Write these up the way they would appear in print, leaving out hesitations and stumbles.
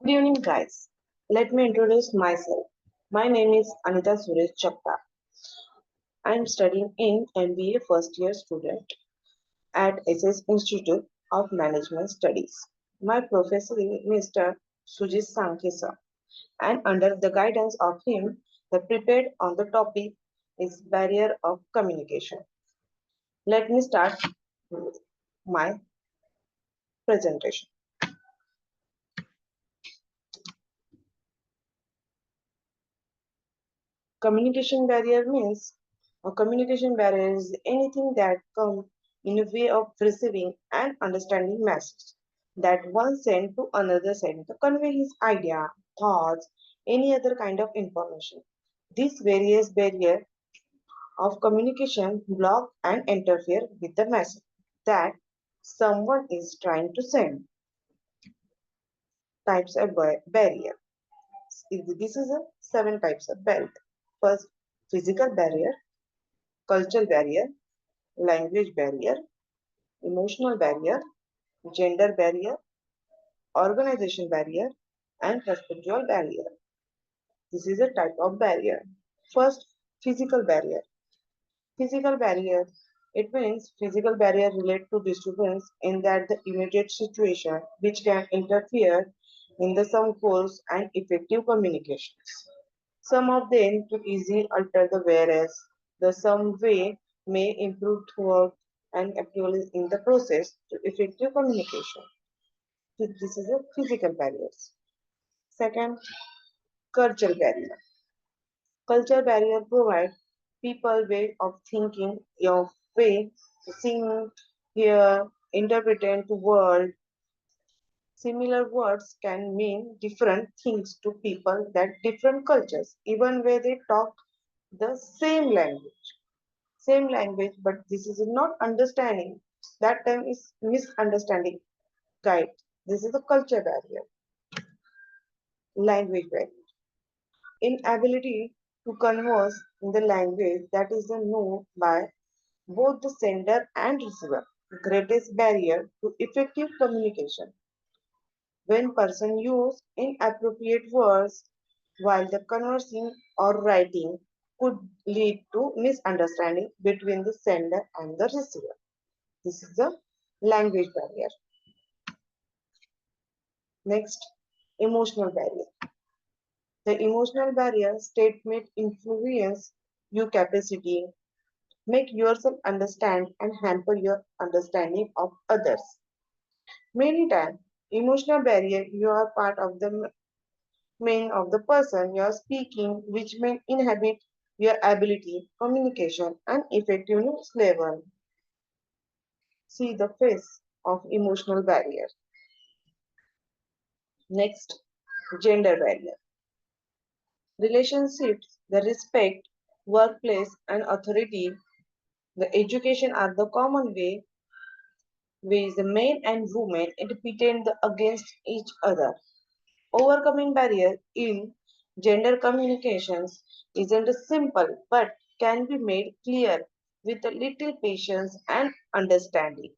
Good evening, guys. Let me introduce myself. My name is Anita Suresh Chapta. I am studying in MBA first year student at SS Institute of Management Studies. My professor is Mr. Sujit Sankesa, and under the guidance of him, the prepared on the topic is barrier of communication. Let me start with my presentation. Communication barrier means a communication barrier is anything that comes in a way of receiving and understanding message that one sent to another sent to convey his idea, thoughts, any other kind of information. These various barrier of communication block and interfere with the message that someone is trying to send. Types of barrier. This is a seven types of barrier. First, physical barrier, cultural barrier, language barrier, emotional barrier, gender barrier, organization barrier, and perceptual barrier. This is a type of barrier. First, physical barrier. Physical barrier. It means physical barrier relate to disturbance in that the immediate situation which can interfere in the some course and effective communications. Some of them to easily alter the whereas the some way may improve throughout and actually in the process to effective communication. So this is a physical barriers. Second, cultural barrier. Cultural barrier provide people way of thinking, your way to think, hear, interpret the world. Similar words can mean different things to people that different cultures, even where they talk the same language. Same language, but this is not understanding. That time is misunderstanding. Guide. This is a culture barrier, language barrier. Inability to converse in the language that is known by both the sender and receiver. Greatest barrier to effective communication. When person use inappropriate words while the conversing or writing could lead to misunderstanding between the sender and the receiver. This is the language barrier. Next, emotional barrier. The emotional barrier statement influence your capacity, make yourself understand and hamper your understanding of others. Many times, emotional barrier you are part of the main of the person you are speaking, which may inhibit your ability, communication, and effectiveness level. See the face of emotional barrier. Next, gender barrier. Relationships, the respect, workplace, and authority, the education are the common way ways the men and women compete against each other. Overcoming barrier in gender communications isn't simple but can be made clear with a little patience and understanding.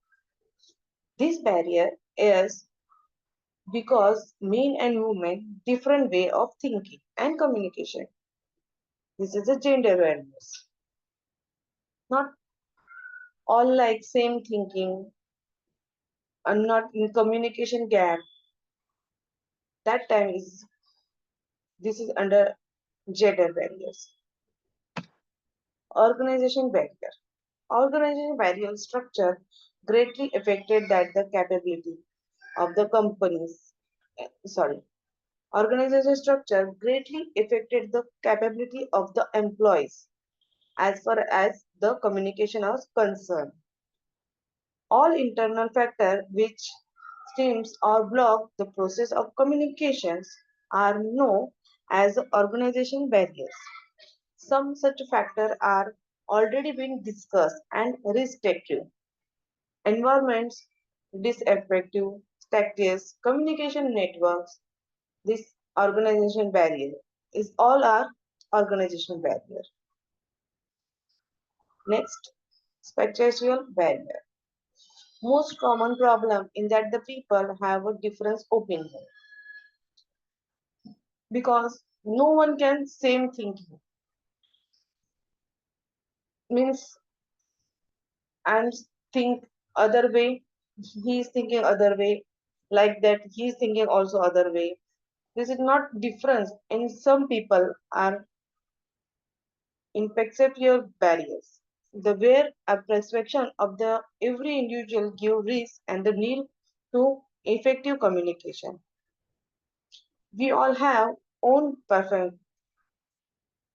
This barrier is because men and women different way of thinking and communication. This is a gender awareness. Not all like same thinking and not in communication gap. That time is this is under gender barriers. Organization barrier. Organization barrier structure greatly affected that the capability of the companies. Sorry. Organization structure greatly affected the capability of the employees as far as the communication is concerned. All internal factors which stems or block the process of communications are known as organization barriers. Some such factors are already being discussed and restrictive. Environments, disaffective, status, communication networks, this organization barrier is all our organization barrier. Next, spatial barrier. Most common problem in that the people have a different opinion. because no one can same thinking. Means I'm think other way, he's thinking other way, like that he's thinking also other way. This is not difference. And some people are impactful barriers. The where a perception of the every individual give risk and the need to effective communication. We all have own preference.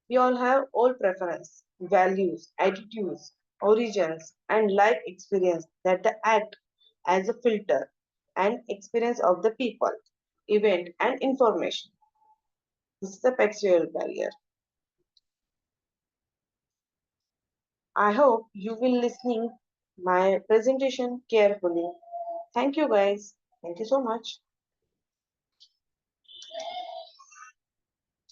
We all have all preference, values, attitudes, origins, and life experience that act as a filter and experience of the people, event, and information. This is the factual barrier. I hope you will listening my presentation carefully. Thank you guys. Thank you so much.